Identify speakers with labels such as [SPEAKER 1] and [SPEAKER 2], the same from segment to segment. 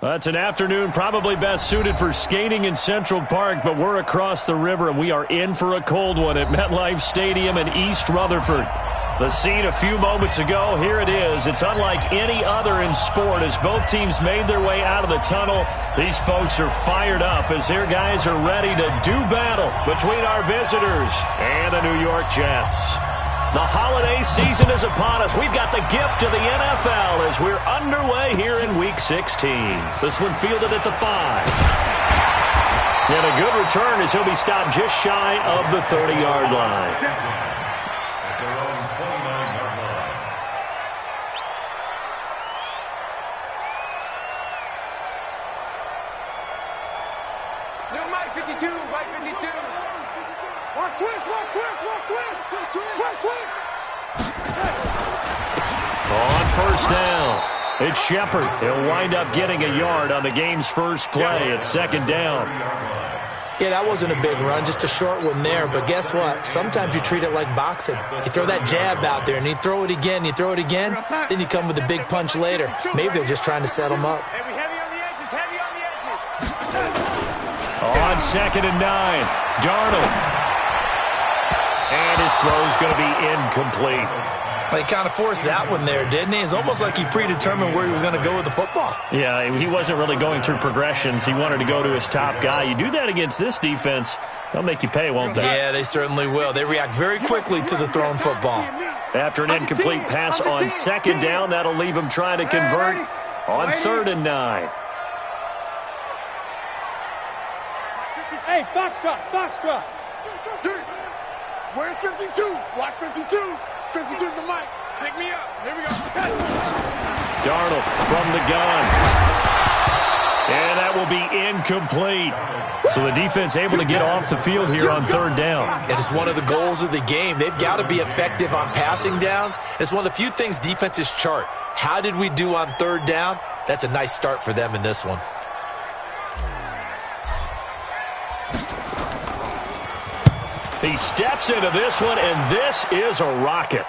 [SPEAKER 1] Well, it's an afternoon probably best suited for skating in Central Park, but we're across the river, and we are in for a cold one at MetLife Stadium in East Rutherford. The scene a few moments ago, here it is. It's unlike any other in sport as both teams made their way out of the tunnel. These folks are fired up as their guys are ready to do battle between our visitors and the New York Jets. The holiday season is upon us. We've got the gift of the NFL as we're underway here in Week 16. This one fielded at the 5. And a good return as he'll be stopped just shy of the 30-yard line.
[SPEAKER 2] Mike 52, Mike 52. Watch twist, watch twist, watch twist. Twist, twist.
[SPEAKER 1] On first down, it's Shepard. He'll wind up getting a yard on the game's first play. It's second down.
[SPEAKER 3] Yeah, that wasn't a big run, just a short one there. But guess what? Sometimes you treat it like boxing. You throw that jab out there, and you throw it again, then you come with a big punch later. Maybe they're just trying to set them up.
[SPEAKER 2] Heavy on the edges, heavy on the edges.
[SPEAKER 1] On second and 9, Darnold. And his throw's going to be incomplete.
[SPEAKER 3] Well, he kind of forced that one there, didn't he? It's almost like he predetermined where he was going to go with the football.
[SPEAKER 1] Yeah, he wasn't really going through progressions. He wanted to go to his top guy. You do that against this defense, they'll make you pay, won't they?
[SPEAKER 3] Yeah, they certainly will. They react very quickly to the thrown football.
[SPEAKER 1] After an incomplete pass on second down, that'll leave him trying to convert on third and 9.
[SPEAKER 2] Hey, Foxtrot. Where's 52? Watch 52. 52's the mic. Pick me up. Here we go.
[SPEAKER 1] Darnold from the gun. And that will be incomplete. So the defense able to get off the field here on third down.
[SPEAKER 3] It is one of the goals of the game. They've got to be effective on passing downs. It's one of the few things defenses chart. How did we do on third down? That's a nice start for them in this one.
[SPEAKER 1] He steps into this one, and this is a rocket.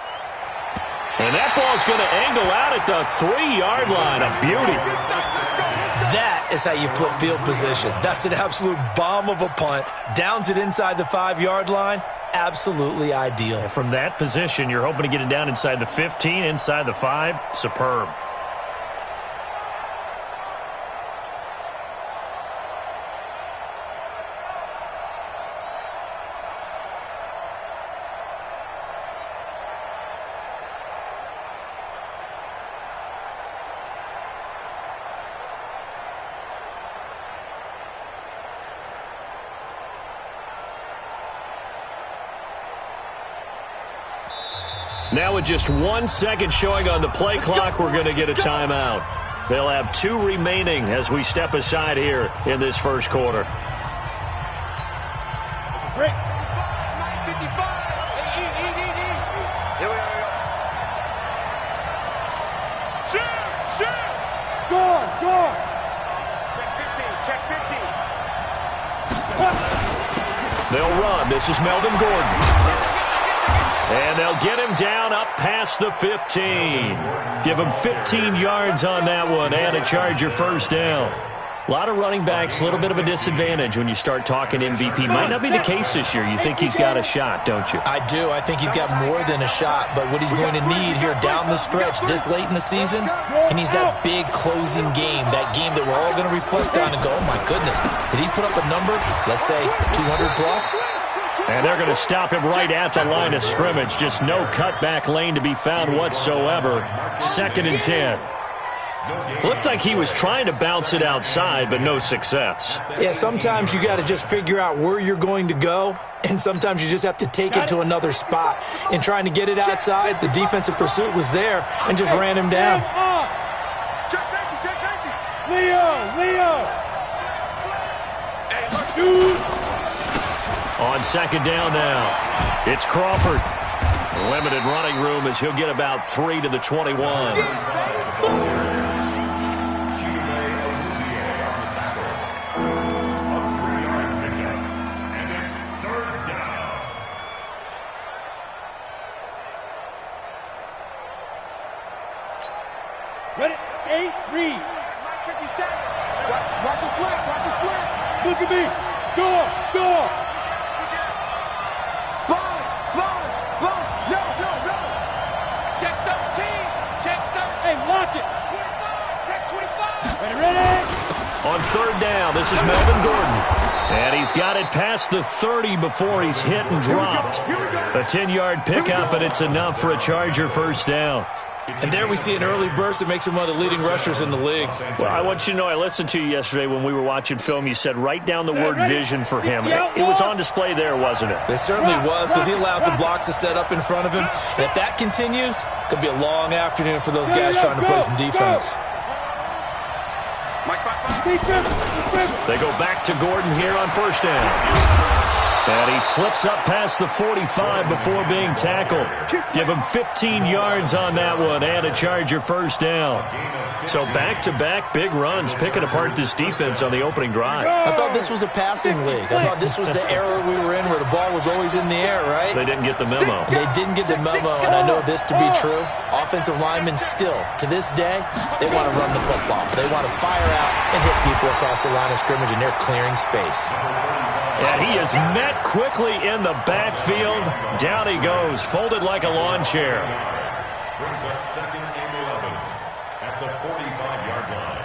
[SPEAKER 1] And that ball's going to angle out at the 3-yard line. A beauty.
[SPEAKER 3] That is how you flip field position. That's an absolute bomb of a punt. Downs it inside the 5-yard line. Absolutely ideal.
[SPEAKER 1] From that position, you're hoping to get it down inside the 15, inside the 5. Superb. Now with just 1 second showing on the play clock, we're going to get a timeout. They'll have 2 remaining as we step aside here in this first quarter.
[SPEAKER 2] Break. 55. Here we go. Shoot. Score. Check 15.
[SPEAKER 1] They'll run. This is Melvin Gordon. And they'll get him down up past the 15. Give him 15 yards on that one and a Charger first down. A lot of running backs, a little bit of a disadvantage when you start talking MVP. Might not be the case this year. You think he's got a shot, don't you?
[SPEAKER 3] I do. I think he's got more than a shot. But what he's going to need here down the stretch this late in the season, he needs that big closing game, that game that we're all going to reflect on and go, oh, my goodness, did he put up a number, let's say 200 plus?
[SPEAKER 1] And they're going to stop him right at the line of scrimmage. Just no cutback lane to be found whatsoever. Second and 10. Looked like he was trying to bounce it outside, but no success.
[SPEAKER 3] Yeah, sometimes you got to just figure out where you're going to go, and sometimes you just have to take it to another spot. In trying to get it outside, the defensive pursuit was there and just ran him down.
[SPEAKER 2] Check safety. Leo. Hey, shoot.
[SPEAKER 1] On second down now, it's Crawford. Limited running room as he'll get about 3 to the 21.
[SPEAKER 2] Ready? 8, read. 57. Watch your slap. Watch your slap.
[SPEAKER 4] Look at me. Door.
[SPEAKER 2] Sponge. No. Check 13. Check 13.
[SPEAKER 4] Hey, lock it.
[SPEAKER 2] 25. Check 25.
[SPEAKER 4] Ready?
[SPEAKER 1] On third down, this is Melvin Gordon. And he's got it past the 30 before he's hit and dropped. A 10-yard pickup, and it's enough for a Charger first down.
[SPEAKER 3] And there we see an early burst that makes him one of the leading rushers in the league.
[SPEAKER 1] Well, I want you to know, I listened to you yesterday when we were watching film. You said write down the word vision for him. It was on display there, wasn't it?
[SPEAKER 3] It certainly was, because he allows the blocks to set up in front of him. And if that continues, it could be a long afternoon for those guys trying to play some defense.
[SPEAKER 1] They go back to Gordon here on first down. And he slips up past the 45 before being tackled. Give him 15 yards on that one and a Charger first down. So back-to-back big runs, picking apart this defense on the opening drive.
[SPEAKER 3] I thought this was a passing league. I thought this was the era we were in where the ball was always in the air, right?
[SPEAKER 1] They didn't get the memo.
[SPEAKER 3] They didn't get the memo, and I know this to be true. Offensive linemen still, to this day, they want to run the football. They want to fire out and hit people across the line of scrimmage, and they're clearing space.
[SPEAKER 1] And he is met quickly in the backfield. Down he goes, folded like a lawn chair.
[SPEAKER 5] Brings up second and 11 at the 45-yard line.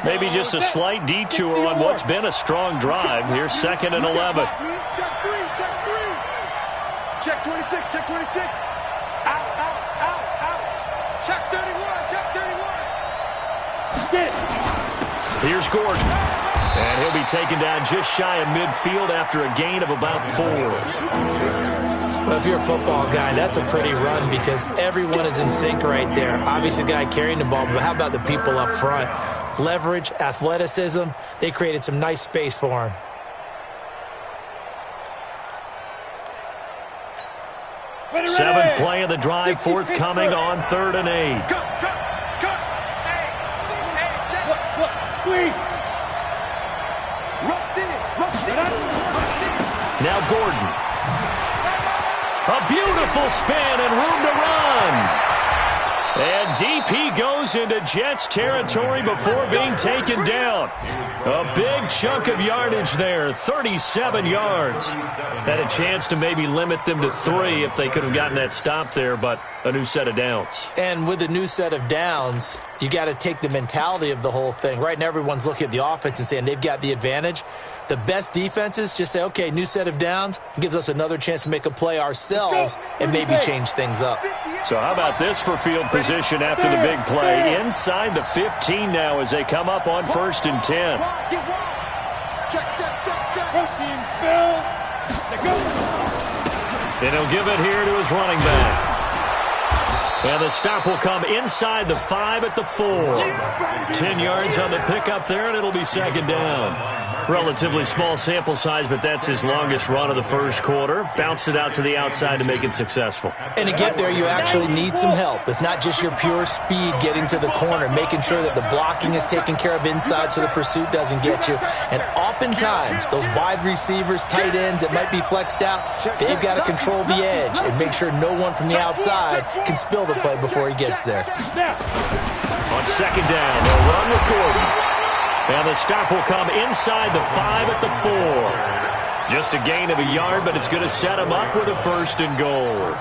[SPEAKER 1] Maybe just a slight detour on what's been a strong drive. Here's second and 11.
[SPEAKER 2] Check 3. Check 26. Check 26. Out. Check 31.
[SPEAKER 1] Here's Gordon. And he'll be taken down just shy of midfield after a gain of about 4.
[SPEAKER 3] Well, if you're a football guy, that's a pretty run because everyone is in sync right there. Obviously, the guy carrying the ball, but how about the people up front? Leverage, athleticism, they created some nice space for him.
[SPEAKER 1] Seventh play of the drive, forthcoming on 3rd and 8.
[SPEAKER 2] Cut.
[SPEAKER 4] Squeeze.
[SPEAKER 2] Rush in it.
[SPEAKER 1] Now Gordon. A beautiful spin and room to run. And deep he goes into Jets territory before being taken down. A big chunk of yardage there, 37 yards. Had a chance to maybe limit them to 3 if they could have gotten that stop there, but a new set of downs.
[SPEAKER 3] And with a new set of downs, you got to take the mentality of the whole thing. Right now, everyone's looking at the offense and saying they've got the advantage. The best defenses just say, okay, new set of downs. It gives us another chance to make a play ourselves and maybe change things up.
[SPEAKER 1] So how about this for field position after the big play? Inside the 15 now as they come up on 1st and 10.
[SPEAKER 2] Check.
[SPEAKER 4] Protein spill.
[SPEAKER 1] And he'll give it here to his running back. And the stop will come inside the 5 at the 4. 10 yards on the pickup there, and it'll be second down. Relatively small sample size, but that's his longest run of the first quarter. Bounced it out to the outside to make it successful.
[SPEAKER 3] And to get there, you actually need some help. It's not just your pure speed getting to the corner, making sure that the blocking is taken care of inside so the pursuit doesn't get you. And oftentimes, those wide receivers, tight ends that might be flexed out, they've got to control the edge and make sure no one from the outside can spill the play before he gets there.
[SPEAKER 1] On second down, they'll run with Gordon. And the stop will come inside the 5 at the 4. Just a gain of a yard, but it's going to set him up with a 1st and goal.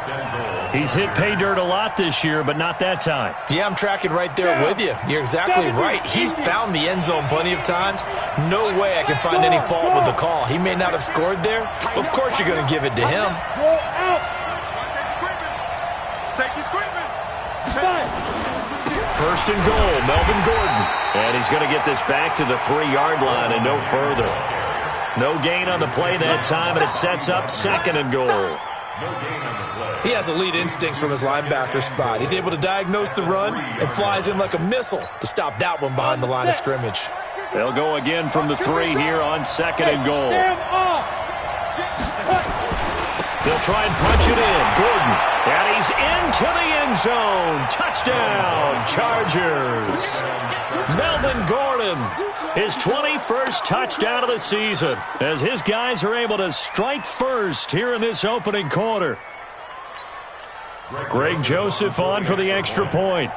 [SPEAKER 1] He's hit pay dirt a lot this year, but not that time.
[SPEAKER 3] Yeah, I'm tracking right there with you. You're exactly right. He's found the end zone plenty of times. No way I can find any fault with the call. He may not have scored there, but of course you're going to give it to him.
[SPEAKER 2] Safety screaming.
[SPEAKER 1] 1st and goal, Melvin Gordon. And he's going to get this back to the 3-yard line and no further. No gain on the play that time, and it sets up 2nd and goal.
[SPEAKER 3] He has elite instincts from his linebacker spot. He's able to diagnose the run and flies in like a missile to stop that one behind the line of scrimmage.
[SPEAKER 1] They'll go again from the 3 here on 2nd and goal. They'll try and punch it in. Gordon, and he's into the end zone. Touchdown, Chargers. Melvin Gordon, his 21st touchdown of the season, as his guys are able to strike first here in this opening quarter. Greg Joseph on for the extra point.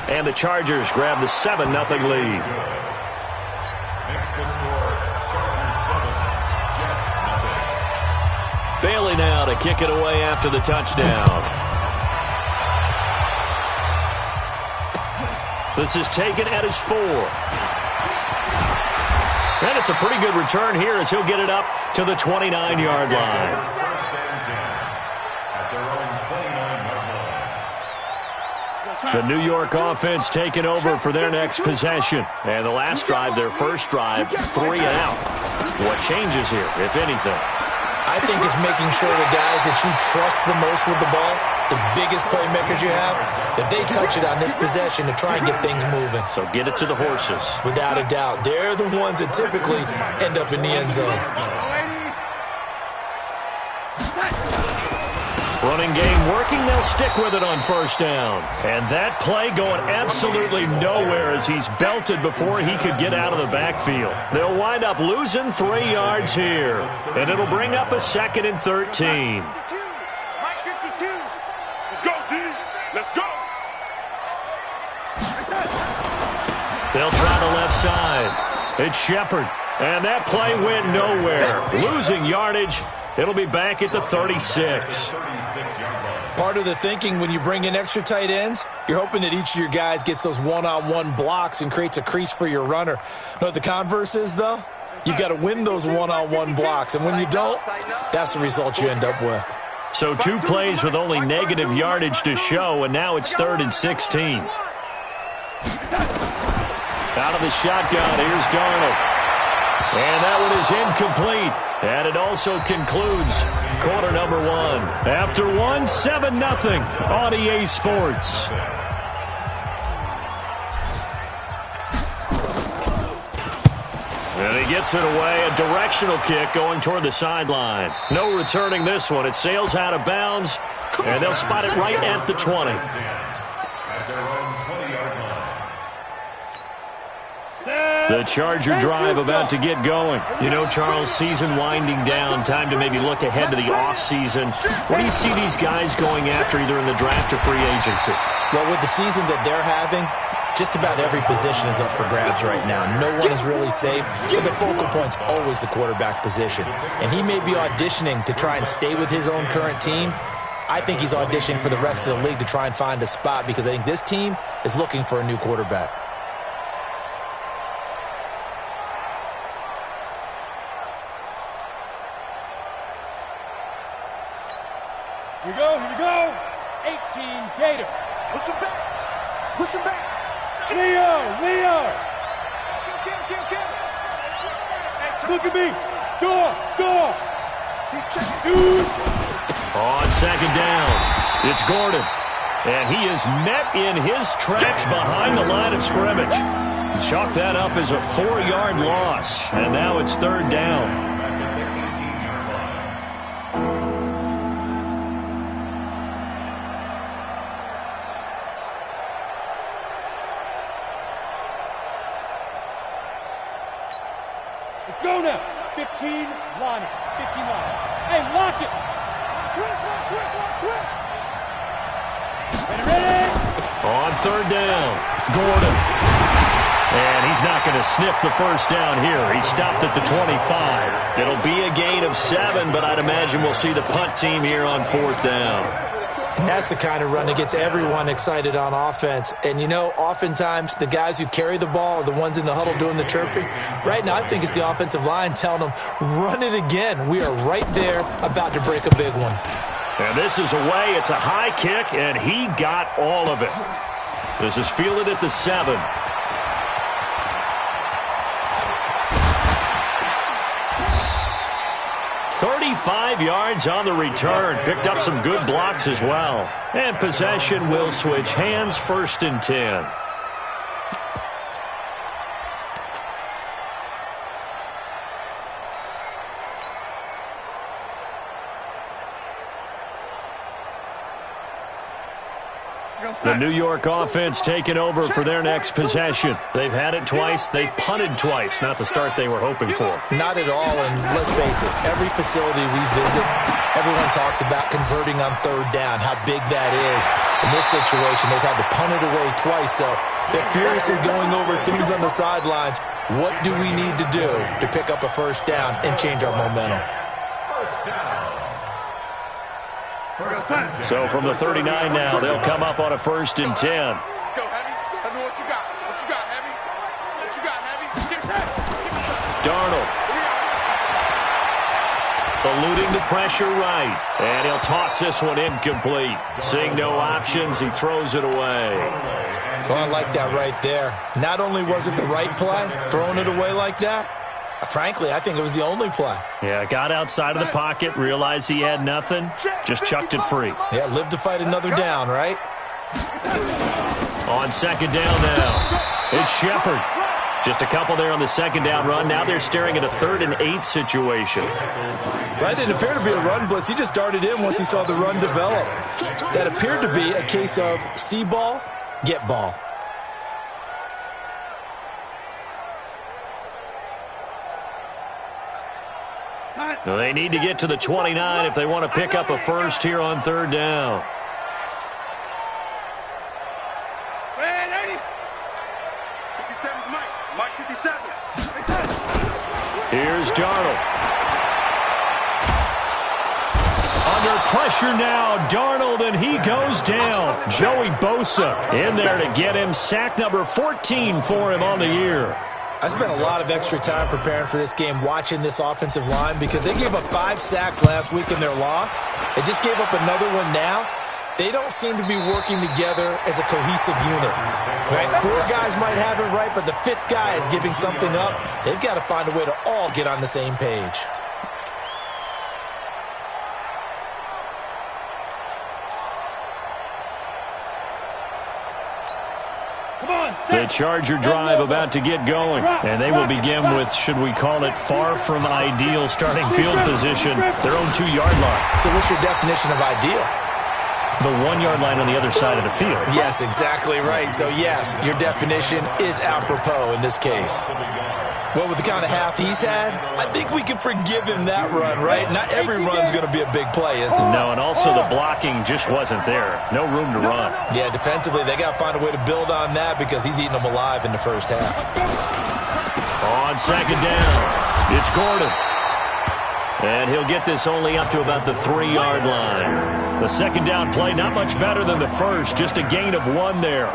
[SPEAKER 1] And the Chargers grab the 7-0 lead.
[SPEAKER 5] Next to score, Chargers 7, Jets 0.
[SPEAKER 1] Bailey now to kick it away after the touchdown. This is taken at his 4. And it's a pretty good return here as he'll get it up to the 29-yard line.
[SPEAKER 5] First and 10 at their own 29-yard line.
[SPEAKER 1] The New York offense taking over for their next possession. And the last drive, their first drive, 3 and out. What changes here, if anything?
[SPEAKER 3] I think it's making sure the guys that you trust the most with the ball, the biggest playmakers you have, that they touch it on this possession to try and get things moving.
[SPEAKER 1] So get it to the horses.
[SPEAKER 3] Without a doubt. They're the ones that typically end up in the end zone.
[SPEAKER 1] Running game working. They'll stick with it on first down. And that play going absolutely nowhere as he's belted before he could get out of the backfield. They'll wind up losing 3 yards here. And it'll bring up a 2nd and 13.
[SPEAKER 2] Mike 52. Let's go, D. Let's go.
[SPEAKER 1] They'll try the left side. It's Shepard. And that play went nowhere. Losing yardage. It'll be back at the 36.
[SPEAKER 3] Part of the thinking when you bring in extra tight ends, you're hoping that each of your guys gets those one-on-one blocks and creates a crease for your runner. You know what the converse is, though? You've got to win those one-on-one blocks, and when you don't, that's the result you end up with.
[SPEAKER 1] So 2 plays with only negative yardage to show, and now it's 3rd and 16. Out of the shotgun, here's Darnold. And that one is incomplete. And it also concludes quarter number 1. After 1, 7-0 on EA Sports. And he gets it away. A directional kick going toward the sideline. No returning this one. It sails out of bounds. And they'll spot it right at the 20. The Charger drive about to get going. You know, Charles, season winding down, time to maybe look ahead to the offseason. What do you see these guys going after either in the draft or free agency?
[SPEAKER 3] Well, with the season that they're having, just about every position is up for grabs right now. No one is really safe, but the focal point's always the quarterback position. And he may be auditioning to try and stay with his own current team. I think he's auditioning for the rest of the league to try and find a spot because I think this team is looking for a new quarterback.
[SPEAKER 4] Here we go, here we go. 18 Gator.
[SPEAKER 2] Push him back. Push him back.
[SPEAKER 4] Leo. Look at me. Door.
[SPEAKER 2] He's checking.
[SPEAKER 4] Shoot.
[SPEAKER 1] On second down, it's Gordon. And he is met in his tracks behind the line of scrimmage. Chalk that up as a 4-yard loss. And now it's 3rd down.
[SPEAKER 4] Let's go now. 15 line. Hey, lock it.
[SPEAKER 2] Twist.
[SPEAKER 4] Ready.
[SPEAKER 1] On 3rd down, Gordon. And he's not going to sniff the first down here. He stopped at the 25. It'll be a gain of 7, but I'd imagine we'll see the punt team here on 4th down.
[SPEAKER 3] And that's the kind of run that gets everyone excited on offense. And, you know, oftentimes the guys who carry the ball are the ones in the huddle doing the chirping. Right now, I think it's the offensive line telling them, run it again. We are right there about to break a big one.
[SPEAKER 1] And this is away. It's a high kick, and he got all of it. This is fielded at the 7. "35 yards on the return. Picked up some good blocks as well. And possession will switch hands, 1st and 10. The New York offense taking over for their next possession. They've had it twice. They've punted twice. Not the start they were hoping for.
[SPEAKER 3] Not at all, and let's face it, every facility we visit, everyone talks about converting on third down, how big that is. In this situation, they've had to punt it away twice, so they're furiously going over things on the sidelines. What do we need to do to pick up a first down and change our momentum?
[SPEAKER 5] First down.
[SPEAKER 1] So from the 39 now, they'll come up on a 1st and 10.
[SPEAKER 2] Let's go, Heavy. Tell me what you got. What you got, Heavy? What you got, Heavy? Get it.
[SPEAKER 1] Darnold. Eluding the pressure right. And he'll toss this one incomplete. Seeing no options, he throws it away.
[SPEAKER 3] Oh, I like that right there. Not only was it the right play, throwing it away like that, frankly, I think it was the only play.
[SPEAKER 1] Yeah, got outside of the pocket, realized he had nothing, just chucked it free.
[SPEAKER 3] Yeah, live to fight another down, right?
[SPEAKER 1] On 2nd down now, it's Shepard. Just a couple there on the 2nd down run. Now they're staring at a 3rd and 8 situation.
[SPEAKER 3] That didn't appear to be a run blitz. He just darted in once he saw the run develop. That appeared to be a case of see ball, get ball.
[SPEAKER 1] They need to get to the 29 if they want to pick up a first here on 3rd down. Here's Darnold. Under pressure now, Darnold, and he goes down. Joey Bosa in there to get him. Sack number 14 for him on the year.
[SPEAKER 3] I spent a lot of extra time preparing for this game watching this offensive line because they gave up 5 sacks last week in their loss. They just gave up another one now. They don't seem to be working together as a cohesive unit. Right? 4 guys might have it right, but the 5th guy is giving something up. They've got to find a way to all get on the same page.
[SPEAKER 1] The Charger drive about to get going, and they will begin with, should we call it, far from ideal starting field position, their own 2-yard line.
[SPEAKER 3] So what's your definition of ideal?
[SPEAKER 1] The 1-yard line on the other side of the field.
[SPEAKER 3] Yes, exactly right. So yes, your definition is apropos in this case. Well, with the kind of half he's had, I think we can forgive him that run, right? Not every run's going to be a big play, is it?
[SPEAKER 1] No, and also the blocking just wasn't there. No room to run.
[SPEAKER 3] Yeah, defensively, they got to find a way to build on that because he's eating them alive in the first half.
[SPEAKER 1] On 2nd down, it's Gordon. And he'll get this only up to about the 3-yard line. The 2nd down play, not much better than the first, just a gain of 1 there.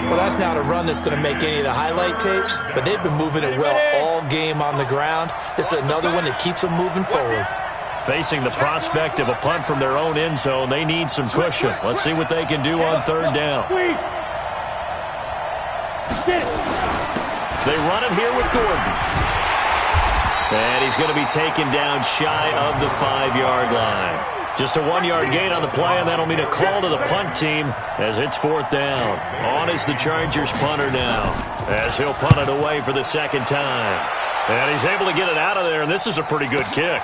[SPEAKER 3] Well, that's not a run that's going to make any of the highlight tapes, but they've been moving it well all game on the ground. This is another one that keeps them moving forward.
[SPEAKER 1] Facing the prospect of a punt from their own end zone, they need some cushion. Let's see what they can do on 3rd down. They run it here with Gordon. And he's going to be taken down shy of the 5-yard line. Just a 1-yard gain on the play, and that'll mean a call to the punt team as it's 4th down. On is the Chargers punter now, as he'll punt it away for the 2nd time. And he's able to get it out of there, and this is a pretty good kick.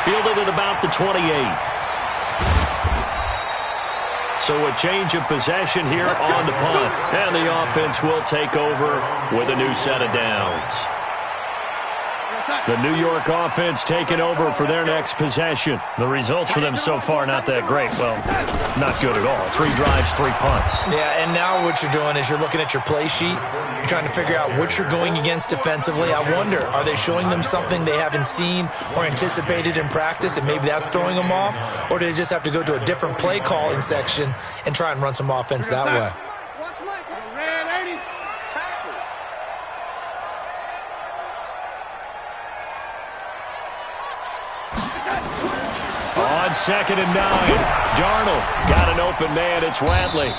[SPEAKER 1] Fielded at about the 28. So a change of possession here on the punt, and the offense will take over with a new set of downs. The New York offense taking over for their next possession. The results for them so far not that great. Well, not good at all. 3 drives, 3 punts.
[SPEAKER 3] Yeah, and now what you're doing is you're looking at your play sheet. You're trying to figure out what you're going against defensively. I wonder, are they showing them something they haven't seen or anticipated in practice, and maybe that's throwing them off? Or do they just have to go to a different play calling section and try and run some offense that way?
[SPEAKER 1] On 2nd and 9, Darnold got an open man. It's Radley.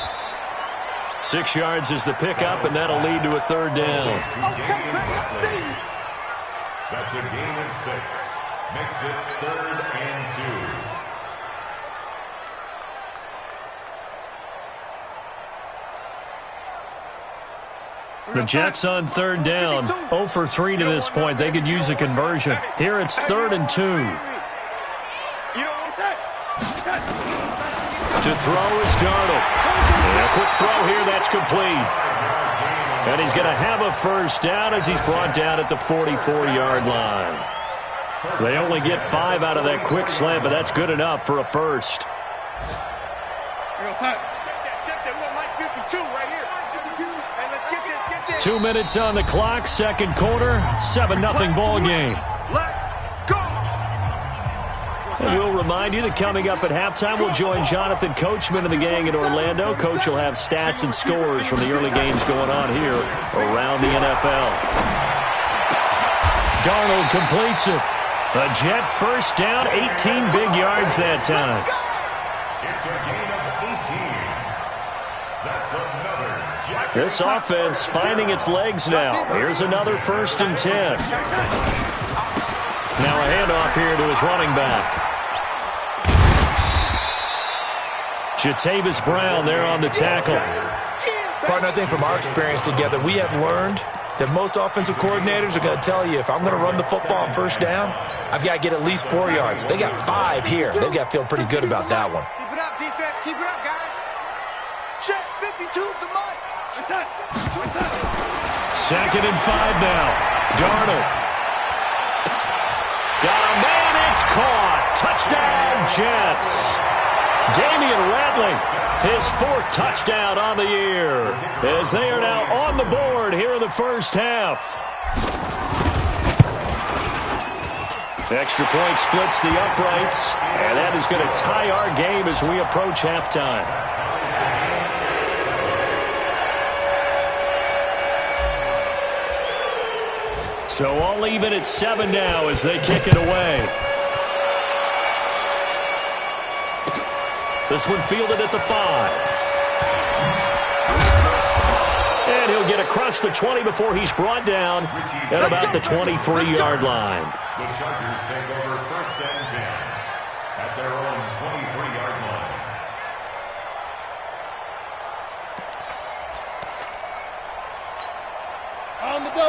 [SPEAKER 1] 6 yards is the pickup, and that'll lead to a 3rd down.
[SPEAKER 5] That's a gain of 6. Makes it 3rd and 2.
[SPEAKER 1] The Jets on 3rd down, 0 for 3 to this point. They could use a conversion. Here it's 3rd and 2. To throw is Darnold. And a quick throw here, that's complete. And he's going to have a first down as he's brought down at the 44-yard line. They only get 5 out of that quick slant, but that's good enough for a first.
[SPEAKER 2] Check that. We got Mike 52 right here. Hey, let's get this.
[SPEAKER 1] 2 minutes on the clock, second quarter, 7-0 ball game.
[SPEAKER 2] Let's go.
[SPEAKER 1] And we'll remind you that coming up at halftime, we'll join Jonathan Coachman and the gang in Orlando. Coach will have stats and scores from the early games going on here around the NFL. Darnold completes it. A Jet first down, 18 big yards that time.
[SPEAKER 5] It's a gain of 18. That's another Jet.
[SPEAKER 1] This offense finding its legs now. Here's another 1st and 10. Now a handoff here to his running back. Jatavis Brown there on the tackle.
[SPEAKER 3] Partner, I think from our experience together, we have learned that most offensive coordinators are going to tell you, if I'm going to run the football on first down, I've got to get at least 4 yards. They got 5 here. They've got to feel pretty good about that one.
[SPEAKER 2] Keep it up, defense. Keep it up, guys. Check 52's the mic.
[SPEAKER 1] Second and 5 now. Darnold. Got a man. It's caught. Touchdown, Jets. Damian Rattling, his 4th touchdown on the year, as they are now on the board here in the first half. Extra point splits the uprights, and that is going to tie our game as we approach halftime. So all even at 7 now as they kick it away. This one fielded at the 5. And he'll get across the 20 before he's brought down at about the 23-yard line.
[SPEAKER 5] The Chargers take over 1st and 10 at their own 23-yard line.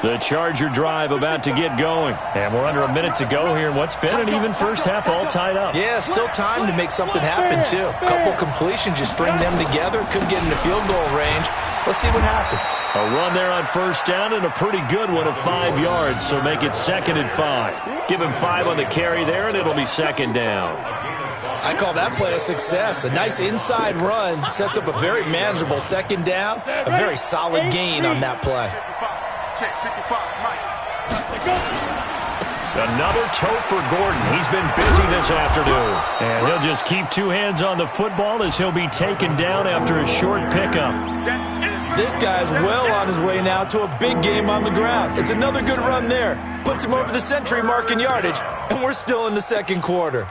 [SPEAKER 1] The Charger drive about to get going. And we're under a minute to go here in what's been an even first half, all tied up.
[SPEAKER 3] Yeah, still time to make something happen, too. A couple completions, just string them together. Could get into field goal range. Let's see what happens.
[SPEAKER 1] A run there on first down and a pretty good one of 5 yards, so make it 2nd and 5. Give him 5 on the carry there, and it'll be 2nd down.
[SPEAKER 3] I call that play a success. A nice inside run sets up a very manageable 2nd down. A very solid gain on that play.
[SPEAKER 2] Check 55, Mike.
[SPEAKER 1] Another tote for Gordon. He's been busy this afternoon. And he'll just keep 2 hands on the football as he'll be taken down after a short pickup.
[SPEAKER 3] This guy's well on his way now to a big game on the ground. It's another good run there. Puts him over the century mark in yardage, and we're still in the 2nd quarter.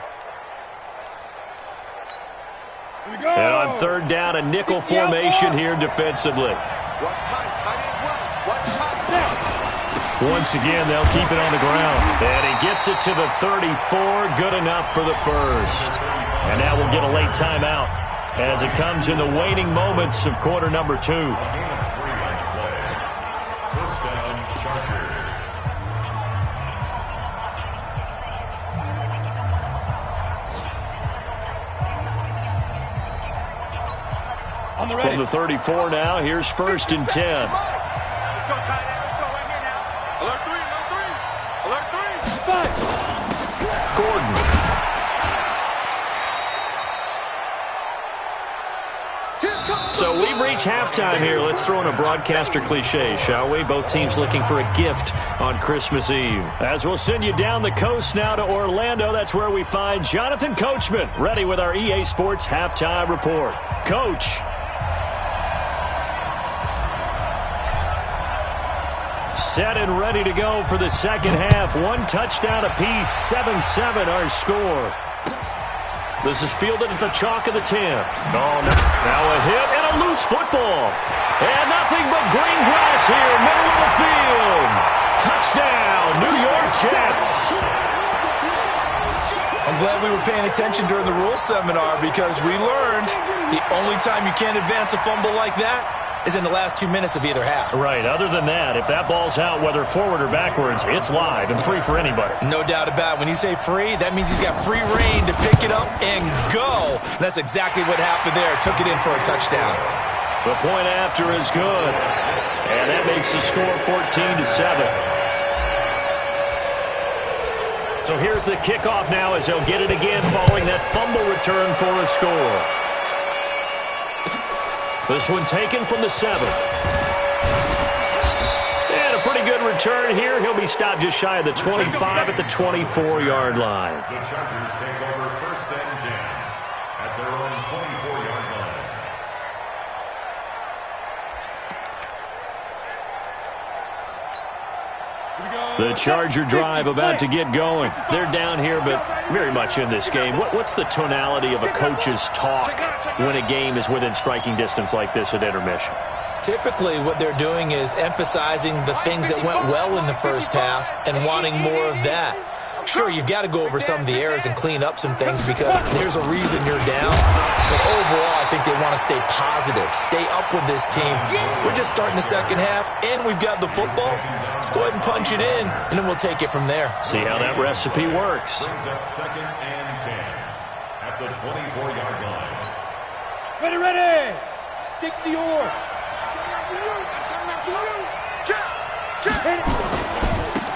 [SPEAKER 1] And on 3rd down, a nickel formation here defensively.
[SPEAKER 2] Watch time, tight end run. Watch time.
[SPEAKER 1] Once again, they'll keep it on the ground. And he gets it to the 34. Good enough for the first. And now we'll get a late timeout as it comes in the waning moments of quarter number 2. From the 34 now, here's 1st and 10.
[SPEAKER 2] Let's go, tight end. Let's go right here now. Alert 3. Alert 3.
[SPEAKER 1] Gordon. So we've reached halftime here. Let's throw in a broadcaster cliche, shall we? Both teams looking for a gift on Christmas Eve. As we'll send you down the coast now to Orlando, that's where we find Jonathan Coachman, ready with our EA Sports halftime report. Coach. Set and ready to go for the 2nd half. 1 touchdown apiece, 7-7 our score. This is fielded at the chalk of the 10. Oh, now a hit and a loose football. And nothing but green grass here, middle of the field. Touchdown, New York Jets.
[SPEAKER 3] I'm glad we were paying attention during the rules seminar because we learned the only time you can't advance a fumble like that is in the last 2 minutes of either half.
[SPEAKER 1] Right. Other than that, if that ball's out, whether forward or backwards, it's live and free for anybody.
[SPEAKER 3] No doubt about it. When you say free, that means he's got free reign to pick it up and go. And that's exactly what happened there. Took it in for a touchdown.
[SPEAKER 1] The point after is good. And that makes the score 14-7. So here's the kickoff now as they'll get it again following that fumble return for a score. This one taken from the 7. And a pretty good return here. He'll be stopped just shy of the 25 at the 24-yard line.
[SPEAKER 5] The Chargers take over 1st and 10 at their own 24-yard line.
[SPEAKER 1] The Charger drive about to get going. They're down here, but very much in this game. What's the tonality of a coach's talk when a game is within striking distance like this at intermission?
[SPEAKER 3] Typically, what they're doing is emphasizing the things that went well in the first half and wanting more of that. Sure, you've got to go over some of the errors and clean up some things because there's a reason you're down. But overall, I think they want to stay positive, stay up with this team. We're just starting the second half, and we've got the football. Let's go ahead and punch it in, and then we'll take it from there.
[SPEAKER 1] See how that recipe works.
[SPEAKER 5] Brings up 2nd and 10 at the 24-yard line.
[SPEAKER 4] Ready. 60 or.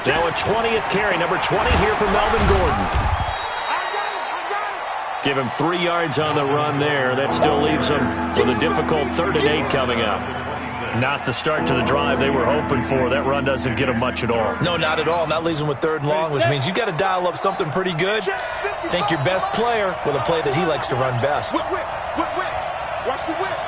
[SPEAKER 1] Now a 20th carry, number 20 here for Melvin Gordon. Give him 3 yards on the run there. That still leaves him with a difficult 3rd and 8 coming up. Not the start to the drive they were hoping for. That run doesn't get them much at all.
[SPEAKER 3] No, not at all. And that leaves them with 3rd and long, which means you got to dial up something pretty good. Think your best player with a play that he likes to run best.
[SPEAKER 2] Whip. Watch the whip.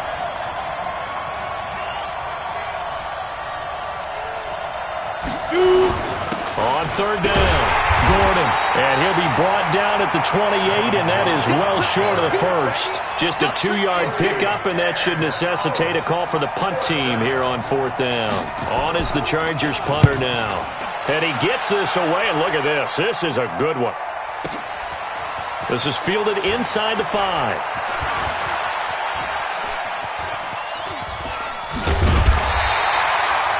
[SPEAKER 1] On 3rd down, Gordon. And he'll be brought down at the 28, and that is well short of the first. Just a 2-yard pickup, and that should necessitate a call for the punt team here on 4th down. On is the Chargers punter now. And he gets this away, and look at this. This is a good one. This is fielded inside the 5.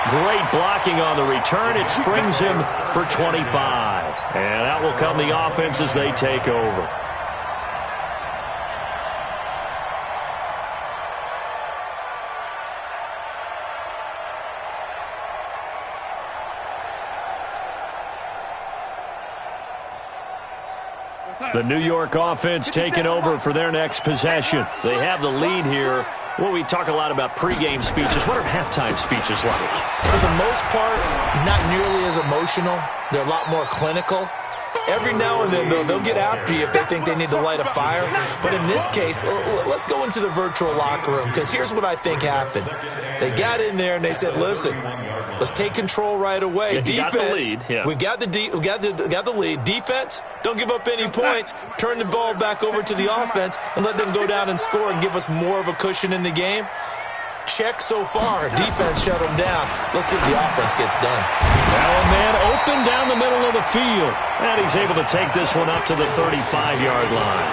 [SPEAKER 1] Great blocking on the return. It springs him for 25. And out will come the offense as they take over. The New York offense taking over for their next possession. They have the lead here. Well, we talk a lot about pregame speeches. What are halftime speeches like?
[SPEAKER 3] For the most part, not nearly as emotional. They're a lot more clinical. Every now and then, they'll get after you if they think they need to light a fire. But in this case, let's go into the virtual locker room, because here's what I think happened. They got in there and they said, listen, let's take control right away. Defense, we've got the lead. Defense, don't give up any points. Turn the ball back over to the offense and let them go down and score and give us more of a cushion in the game. Check so far. Defense shut them down. Let's see if the offense gets done.
[SPEAKER 1] Now a man open down the middle of the field. And he's able to take this one up to the 35-yard line.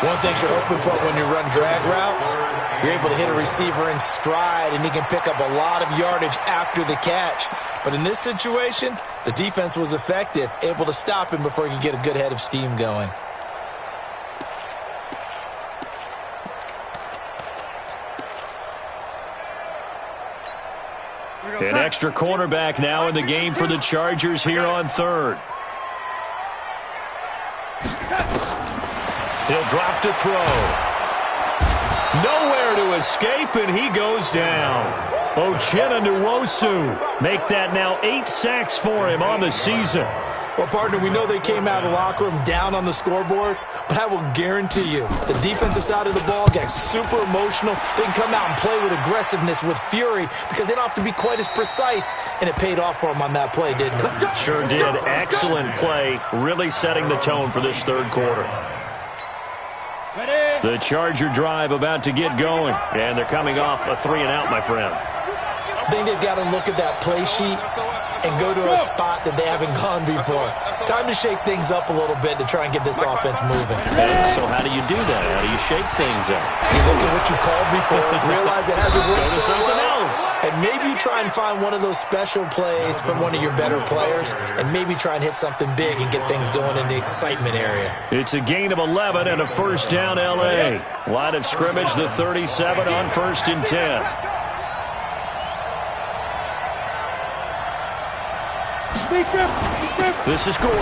[SPEAKER 3] One thing you're hoping for when you run drag routes, you're able to hit a receiver in stride, and he can pick up a lot of yardage after the catch. But in this situation, the defense was effective, able to stop him before he could get a good head of steam going.
[SPEAKER 1] An extra cornerback now in the game for the Chargers here on 3rd. He'll drop to throw. Nowhere to escape, and he goes down. Uchenna Nwosu make that now 8 sacks for him on the season.
[SPEAKER 3] Well, partner, we know they came out of the locker room down on the scoreboard, but I will guarantee you the defensive side of the ball got super emotional. They can come out and play with aggressiveness, with fury, because they don't have to be quite as precise, and it paid off for them on that play, didn't it?
[SPEAKER 1] Sure did. Excellent play, really setting the tone for this 3rd quarter. The Charger drive about to get going, and they're coming off a 3-and-out, my friend.
[SPEAKER 3] I think they've got to look at that play sheet and go to a spot that they haven't gone before. Time to shake things up a little bit to try and get this offense moving.
[SPEAKER 1] And so how do you do that? How do you shake things up?
[SPEAKER 3] You look at what you called before, realize it hasn't worked
[SPEAKER 1] Go to
[SPEAKER 3] so
[SPEAKER 1] something
[SPEAKER 3] well,
[SPEAKER 1] else.
[SPEAKER 3] and maybe you try and find one of those special plays from one of your better players, and maybe try and hit something big and get things going in the excitement area.
[SPEAKER 1] It's a gain of 11 and a first down, L.A. Line of scrimmage, the 37 on 1st and 10. This is Gordon.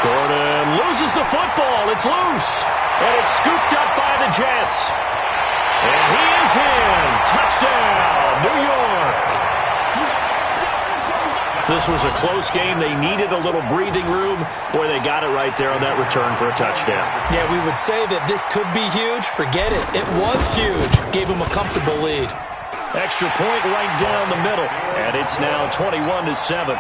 [SPEAKER 1] Gordon loses the football. It's loose. And it's scooped up by the Jets. And he is in. Touchdown, New York. This was a close game. They needed a little breathing room. Boy, they got it right there on that return for a touchdown.
[SPEAKER 3] Yeah, we would say that this could be huge. Forget it. It was huge. Gave him a comfortable lead.
[SPEAKER 1] Extra point right down the middle. And it's now 21-7.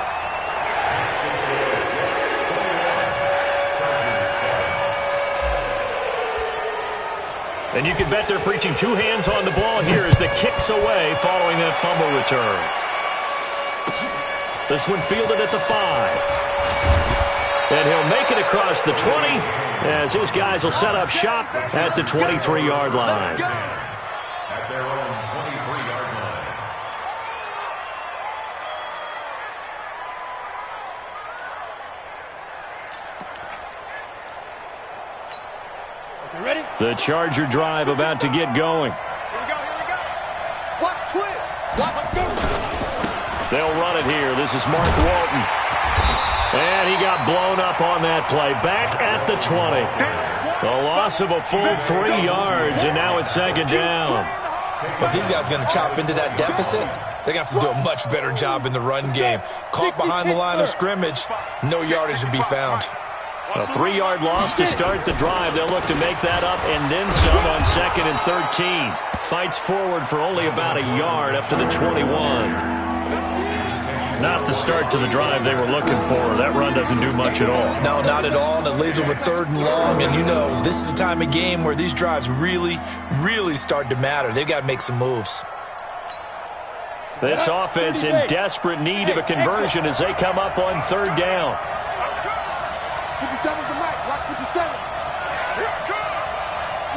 [SPEAKER 1] And you can bet they're preaching two hands on the ball here as the kick's away following that fumble return. This one fielded at the 5. And he'll make it across the 20 as his guys will set up shop at the 23-yard line.
[SPEAKER 5] At their own 23-yard line.
[SPEAKER 4] Okay, ready?
[SPEAKER 1] The Charger drive about to get going.
[SPEAKER 2] Here we go, here we go. Watch twist. Watch go.
[SPEAKER 1] They'll run it here. This is Mark Walton. And he got blown up on that play. Back at the 20. A loss of a full 3 yards, and now it's second down.
[SPEAKER 3] But these guys are going to chop into that deficit. They're going to have to do a much better job in the run game. Caught behind the line of scrimmage, no yardage to be found.
[SPEAKER 1] A 3-yard loss to start the drive. They'll look to make that up and then some on 2nd and 13. Fights forward for only about a yard up to the 21. Not the start to the drive they were looking for. That run doesn't do much at all.
[SPEAKER 3] No, not at all, and it leaves them with 3rd and long. And you know, this is the time of game where these drives really, really start to matter. They've got to make some moves.
[SPEAKER 1] This offense in desperate need of a conversion as they come up on 3rd down.
[SPEAKER 2] 57's the mic. Watch 57.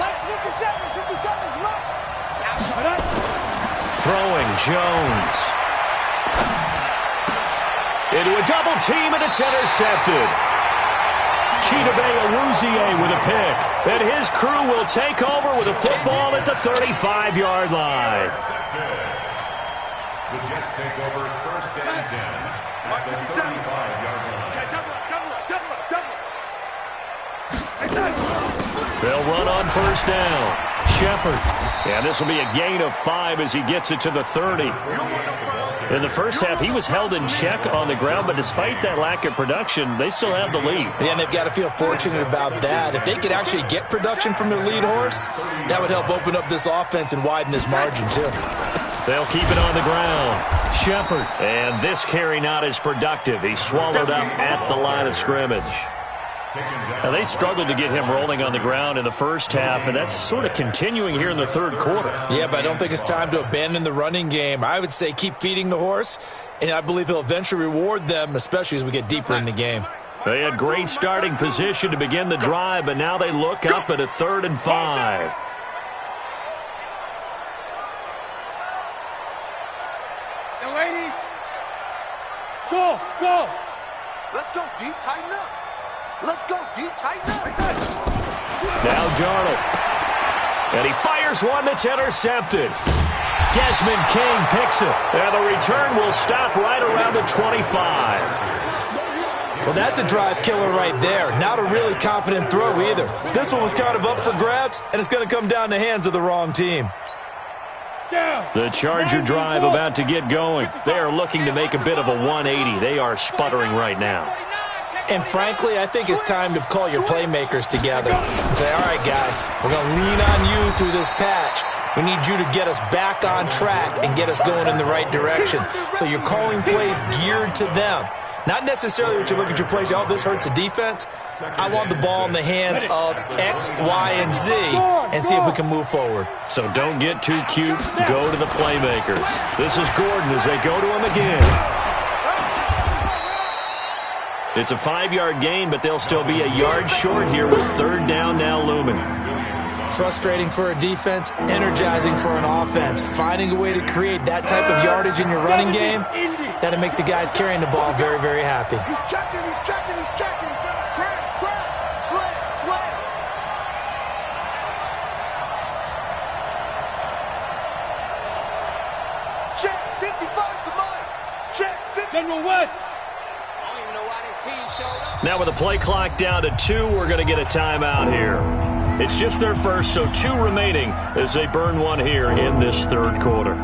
[SPEAKER 2] Watch 57. 57's right.
[SPEAKER 1] Throwing Jones. Into a double team, and it's intercepted. Chidobe Awuzie with a pick. And his crew will take over with a football at the 35-yard line.
[SPEAKER 5] The Jets take over 1st and 10 at the 35-yard line.
[SPEAKER 1] They'll run on 1st down. Shepard. And this will be a gain of 5 as he gets it to the 30. In the first half, he was held in check on the ground, but despite that lack of production, they still have the lead.
[SPEAKER 3] Yeah, and they've got to feel fortunate about that. If they could actually get production from their lead horse, that would help open up this offense and widen this margin, too.
[SPEAKER 1] They'll keep it on the ground. Shepard. And this carry not as productive. He swallowed up at the line of scrimmage. Now, they struggled to get him rolling on the ground in the first half, and that's sort of continuing here in the 3rd quarter.
[SPEAKER 3] Yeah, but I don't think it's time to abandon the running game. I would say keep feeding the horse, and I believe he'll eventually reward them, especially as we get deeper in the game.
[SPEAKER 1] They had great starting position to begin the drive, but now they look up at a 3rd and 5.
[SPEAKER 2] Young lady.
[SPEAKER 4] Go.
[SPEAKER 2] Let's go deep, tighten up. Let's go deep, tighten up.
[SPEAKER 1] Now Darnold. And he fires one that's intercepted. Desmond King picks it. And the return will stop right around the 25.
[SPEAKER 3] Well, that's a drive killer right there. Not a really confident throw either. This one was kind of up for grabs, and it's going to come down the hands of the wrong team.
[SPEAKER 1] The Charger drive about to get going. They are looking to make a bit of a 180. They are sputtering right now.
[SPEAKER 3] And frankly, I think it's time to call your playmakers together and say, all right, guys, we're going to lean on you through this patch. We need you to get us back on track and get us going in the right direction. So you're calling plays geared to them. Not necessarily what you look at your plays, oh, this hurts the defense. I want the ball in the hands of X, Y, and Z and see if we can move forward.
[SPEAKER 1] So don't get too cute. Go to the playmakers. This is Gordon as they go to him again. It's a 5-yard gain, but they'll still be a yard short here with third down now looming.
[SPEAKER 3] Frustrating for a defense, energizing for an offense. Finding a way to create that type of yardage in your running game, that'll make the guys carrying the ball very, very happy.
[SPEAKER 2] He's checking, he's checking, he's checking. Crash, slant, slant. Check, 55 to Mike. Check, 50.
[SPEAKER 4] General West.
[SPEAKER 2] I don't even know why this team showed up.
[SPEAKER 1] Now with the play clock down to 2, we're going to get a timeout here. It's just their first, so 2 remaining as they burn one here in this third quarter.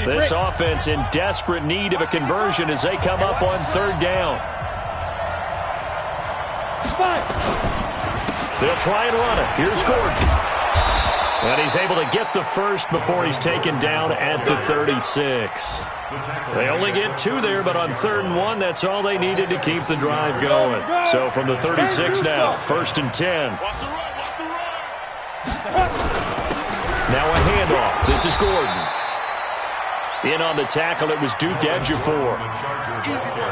[SPEAKER 1] This offense in desperate need of a conversion as they come up on third down. They'll try and run it. Here's Gordon. And he's able to get the first before he's taken down at the 36. They only get 2 there, but on 3rd and 1, that's all they needed to keep the drive going. So from the 36 now, 1st and 10. Now a handoff. This is Gordon. In on the tackle, it was Duke Ejiofor.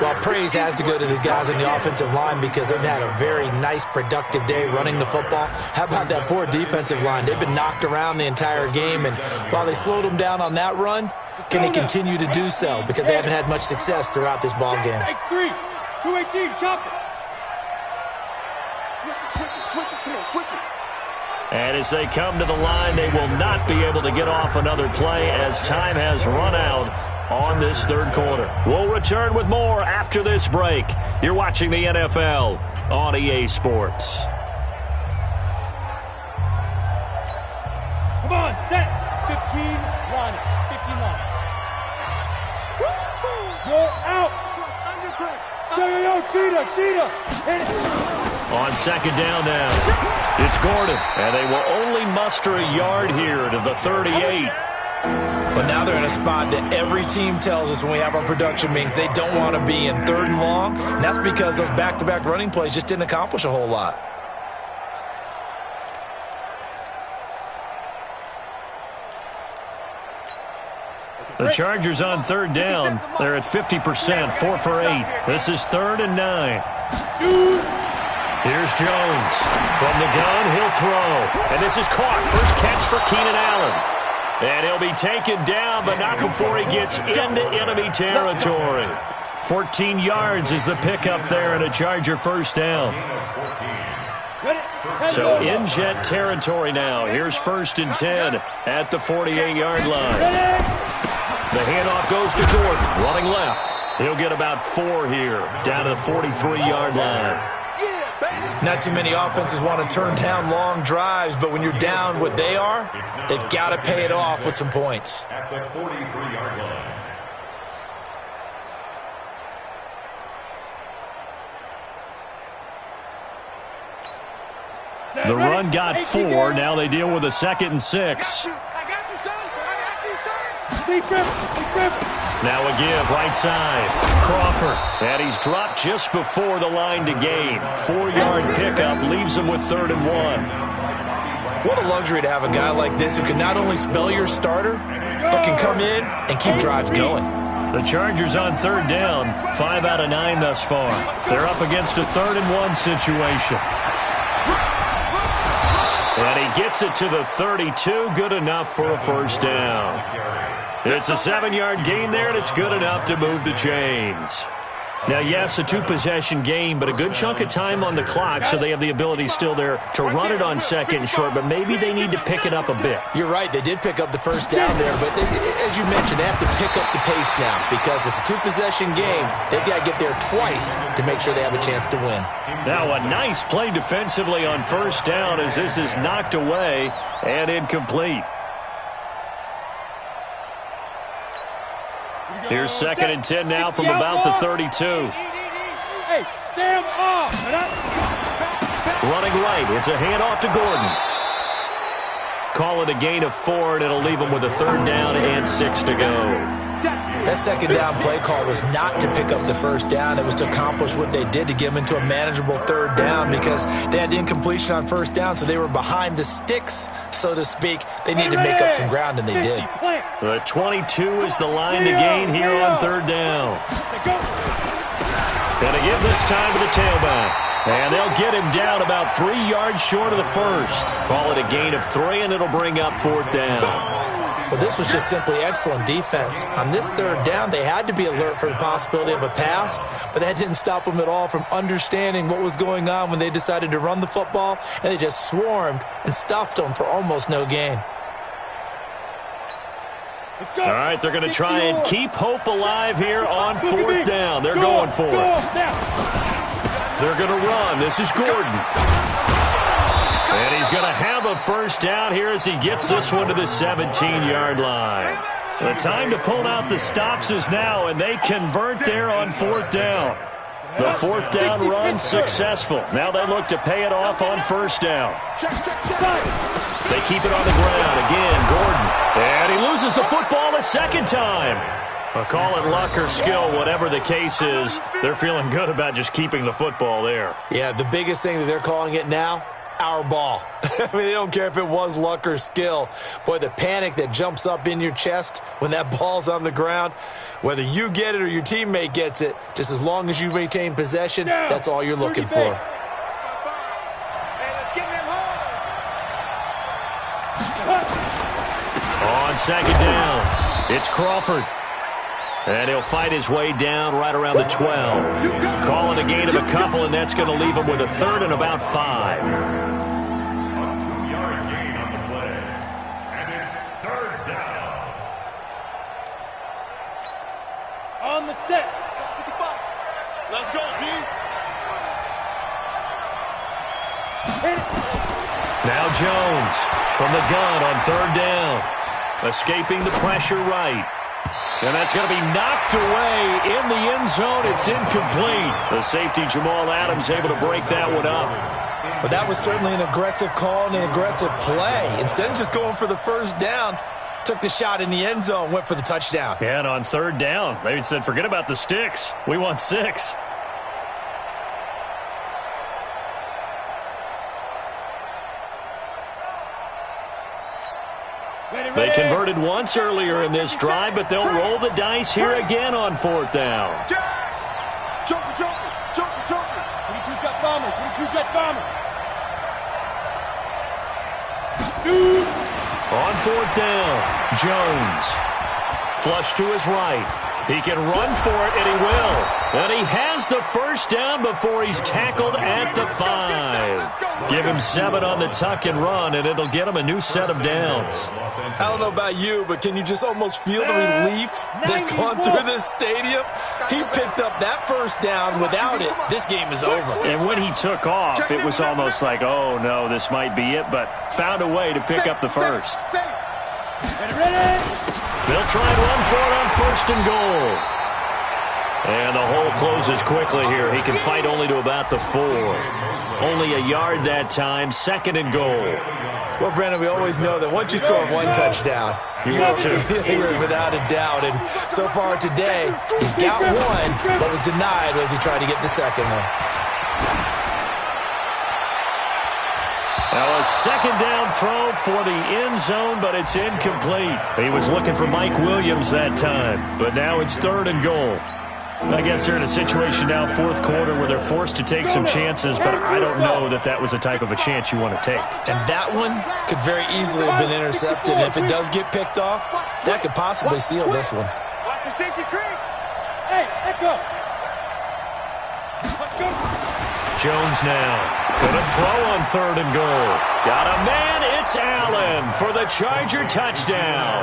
[SPEAKER 3] Well, praise has to go to the guys on the offensive line because they've had a very nice, productive day running the football. How about that poor defensive line? They've been knocked around the entire game, and while they slowed them down on that run, can they continue to do so? Because they haven't had much success throughout this ball game.
[SPEAKER 4] X3, 218, chop it.
[SPEAKER 2] Switch it, come on, switch it.
[SPEAKER 1] And as they come to the line, they will not be able to get off another play as time has run out on this third quarter. We'll return with more after this break. You're watching the NFL on EA Sports.
[SPEAKER 4] Come on, set. 15, line it. 15 line. You're out. Yo, cheetah. Hit it.
[SPEAKER 1] On second down now, it's Gordon, and they will only muster a yard here to the 38.
[SPEAKER 3] But now they're in a spot that every team tells us when we have our production meetings they don't want to be in, 3rd and long. And that's because those back-to-back running plays just didn't accomplish a whole lot.
[SPEAKER 1] The Chargers on 3rd down. They're at 50%, 4 for 8. This is 3rd and 9. Here's Jones. From the gun, he'll throw. And this is caught. First catch for Keenan Allen. And he'll be taken down, but not before he gets into enemy territory. 14 yards is the pickup there and a Charger first down. So in Jet territory now. Here's 1st and 10 at the 48-yard line. The handoff goes to Gordon, running left. He'll get about 4 here, down to the 43-yard line.
[SPEAKER 3] Not too many offenses want to turn down long drives, but when you're down what they are, they've got to pay it off with some points.
[SPEAKER 5] At the 43-yard line.
[SPEAKER 1] The run got 4. Now they deal with a 2nd and 6.
[SPEAKER 2] I got you, son. I got you, son.
[SPEAKER 1] Now a give, right side. Crawford. And he's dropped just before the line to gain. 4-yard pickup leaves him with 3rd and 1.
[SPEAKER 3] What a luxury to have a guy like this who can not only spell your starter, but can come in and keep drives going.
[SPEAKER 1] The Chargers on 3rd down. 5 out of 9 thus far. They're up against a 3rd and 1 situation. And he gets it to the 32. Good enough for a first down. It's a 7-yard gain there, and it's good enough to move the chains. Now, yes, a 2-possession game, but a good chunk of time on the clock, so they have the ability still there to run it on 2nd and short, but maybe they need to pick it up a bit.
[SPEAKER 3] You're right. They did pick up the first down there, but as you mentioned, they have to pick up the pace now because it's a 2-possession game. They've got to get there twice to make sure they have a chance to win.
[SPEAKER 1] Now, a nice play defensively on first down as this is knocked away and incomplete. Here's 2nd and 10 now from about the 32.
[SPEAKER 4] Hey, Sam off.
[SPEAKER 1] Running right. It's a handoff to Gordon. Call it a gain of 4, and it'll leave them with a 3rd down and 6 to go.
[SPEAKER 3] That 2nd down play call was not to pick up the 1st down. It was to accomplish what they did, to get them into a manageable 3rd down, because they had incompletion on 1st down, so they were behind the sticks, so to speak. They needed to make up some ground, and they did.
[SPEAKER 1] The 22 is the line to gain here on 3rd down. Going to give this time to the tailback. And they'll get him down about 3 yards short of the 1st. Call it a gain of 3, and it'll bring up 4th down.
[SPEAKER 3] Well, this was just simply excellent defense. On this 3rd down, they had to be alert for the possibility of a pass, but that didn't stop them at all from understanding what was going on when they decided to run the football, and they just swarmed and stuffed them for almost no gain.
[SPEAKER 1] All right, they're going to try and keep hope alive here on 4th down. They're going for it. They're going to run. This is Gordon. And he's going to have a 1st down here as he gets this one to the 17-yard line. The time to pull out the stops is now, and they convert there on 4th down. The 4th down run successful. Now they look to pay it off on 1st down. They keep it on the ground. Again, Gordon. And he loses the football a 2nd time. I'll call it luck or skill, whatever the case is. They're feeling good about just keeping the football there.
[SPEAKER 3] Yeah, the biggest thing that they're calling it now, our ball. I mean, they don't care if it was luck or skill. Boy, the panic that jumps up in your chest when that ball's on the ground, whether you get it or your teammate gets it, just as long as you retain possession, that's all you're looking for.
[SPEAKER 1] On 2nd down, it's Crawford. And he'll fight his way down right around the 12. Call it a gain of a couple, and that's going to leave him with a 3rd and about 5.
[SPEAKER 5] A 2-yard gain on the play. And it's 3rd down.
[SPEAKER 4] On the set.
[SPEAKER 2] Let's go, D.
[SPEAKER 1] Now Jones from the gun on 3rd down. Escaping the pressure right. And that's going to be knocked away in the end zone. It's incomplete. The safety, Jamal Adams, able to break that one up.
[SPEAKER 3] But that was certainly an aggressive call and an aggressive play. Instead of just going for the 1st down, took the shot in the end zone, went for the touchdown.
[SPEAKER 1] Yeah, and on 3rd down, they said, forget about the sticks. We want 6. They converted once earlier in this drive, but they'll roll the dice here again on 4th down.
[SPEAKER 2] Jumper.
[SPEAKER 4] 22 jet bombers. 22 jet bombers.
[SPEAKER 1] On 4th down, Jones. Flush to his right. He can run for it, and he will. And he has the 1st down before he's tackled at the 5. Give him 7 on the tuck and run, and it'll get him a new set of downs.
[SPEAKER 3] I don't know about you, but can you just almost feel the relief that's gone through this stadium? He picked up that 1st down. Without it, this game is over.
[SPEAKER 1] And when he took off, it was almost like, oh, no, this might be it, but found a way to pick up the 1st. They'll try and run for it on 1st and goal. And the hole closes quickly here. He can fight only to about the 4. Only a yard that time, 2nd and goal.
[SPEAKER 3] Well, Brandon, we always know that once you score 1 touchdown, you're without a doubt. And so far today, he's got 1, but was denied as he tried to get the 2nd one.
[SPEAKER 1] Now a 2nd down throw for the end zone, but it's incomplete. He was looking for Mike Williams that time, but now it's 3rd and goal. I guess they're in a situation now, 4th quarter, where they're forced to take some chances, but I don't know that that was the type of a chance you want to take.
[SPEAKER 3] And that one could very easily have been intercepted. And if it does get picked off, that could possibly seal this one.
[SPEAKER 2] Watch the safety creep.
[SPEAKER 4] Hey, let go.
[SPEAKER 1] Jones now going to throw on 3rd and goal. Got a man. It's Allen for the Charger touchdown.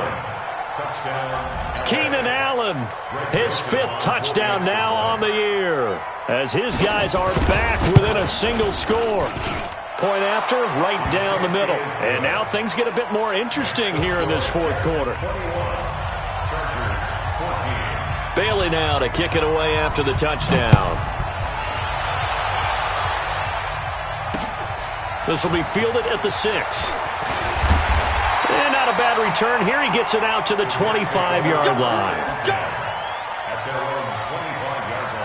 [SPEAKER 1] Keenan Allen, his 5th touchdown now on the year, as his guys are back within a single score. Point after, right down the middle. And now things get a bit more interesting here in this 4th quarter. Bailey now to kick it away after the touchdown. This will be fielded at the 6. And not a bad return here. He gets it out to the 25-yard line.
[SPEAKER 5] At their own 25-yard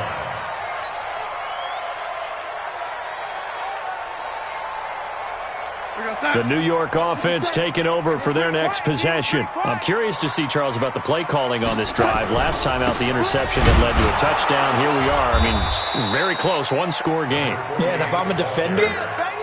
[SPEAKER 5] line.
[SPEAKER 1] The New York offense taking over for their next possession. I'm curious to see, Charles, about the play calling on this drive. Last time out, the interception that led to a touchdown. Here we are. I mean, very close, one-score game.
[SPEAKER 3] Yeah, and if I'm a defender,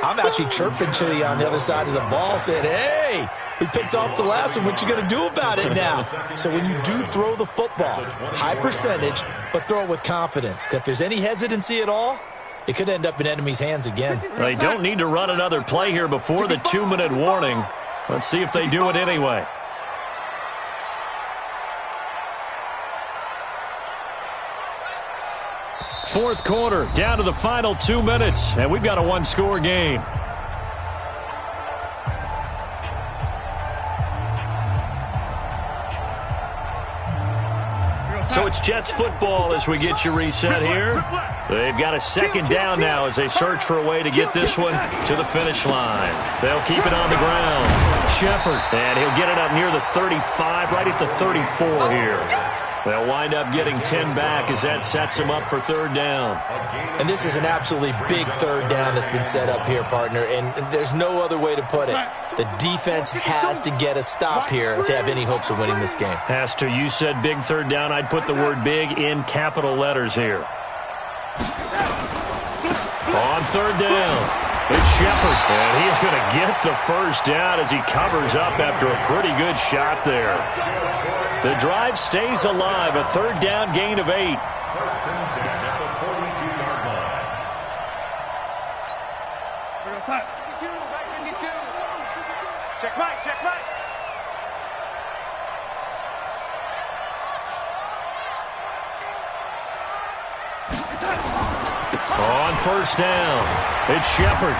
[SPEAKER 3] I'm actually chirping to you on the other side of the ball, saying, hey, we picked off the last one. What you going to do about it now? So when you do throw the football, high percentage, but throw it with confidence. Because if there's any hesitancy at all, it could end up in enemy's hands again.
[SPEAKER 1] They don't need to run another play here before the 2-minute warning. Let's see if they do it anyway. Fourth quarter, down to the final 2 minutes, and we've got a one-score game. So it's Jets football as we get you reset here. They've got a second down now as they search for a way to get this one to the finish line. They'll keep it on the ground. Shepard, and he'll get it up near the 35, right at the 34 here. They'll wind up getting 10 back as that sets him up for third down.
[SPEAKER 3] And this is an absolutely big third down that's been set up here, partner, and there's no other way to put it. The defense has to get a stop here if they have any hopes of winning this game.
[SPEAKER 1] Has to. You said big third down. I'd put the word big in capital letters here. On third down, it's Shepard, and he is going to get the first down as he covers up after a pretty good shot there. The drive stays alive, a third down gain of 8.
[SPEAKER 5] First and 10 at the 42-yard line.
[SPEAKER 2] We're outside. 52, right 52. Check Mike, check Mike.
[SPEAKER 1] On first down, it's Shepard.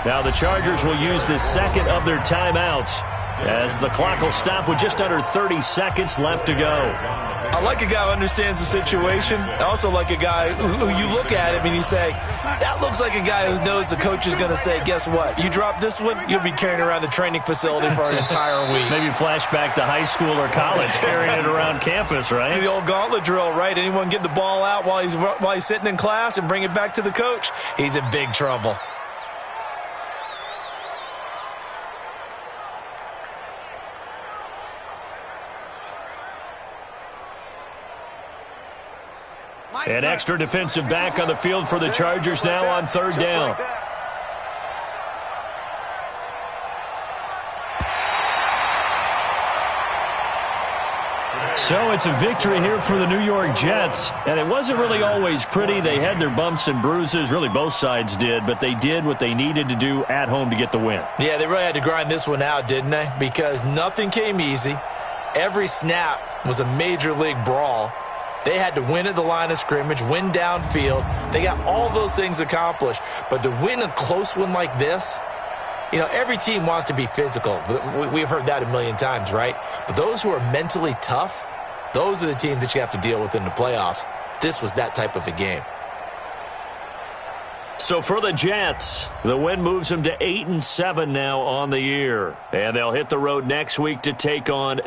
[SPEAKER 1] Now the Chargers will use the second of their timeouts as the clock will stop with just under 30 seconds left to go.
[SPEAKER 3] I like a guy who understands the situation. I also like a guy who you look at him and you say, that looks like a guy who knows the coach is going to say, guess what? You drop this one, you'll be carrying around the training facility for an entire week.
[SPEAKER 1] Maybe flashback to high school or college, carrying it around campus, right?
[SPEAKER 3] The old gauntlet drill, right? Anyone get the ball out while he's sitting in class and bring it back to the coach? He's in big trouble.
[SPEAKER 1] An extra defensive back on the field for the Chargers now on third down. So it's a victory here for the New York Jets, and it wasn't really always pretty. They had their bumps and bruises, really both sides did, but they did what they needed to do at home to get the win.
[SPEAKER 3] Yeah, they really had to grind this one out, didn't they? Because nothing came easy. Every snap was a major league brawl. They had to win at the line of scrimmage, win downfield. They got all those things accomplished. But to win a close one like this, you know, every team wants to be physical. We've heard that a million times, right? But those who are mentally tough, those are the teams that you have to deal with in the playoffs. This was that type of a game.
[SPEAKER 1] So for the Jets, the win moves them to 8-7 now on the year. And they'll hit the road next week to take on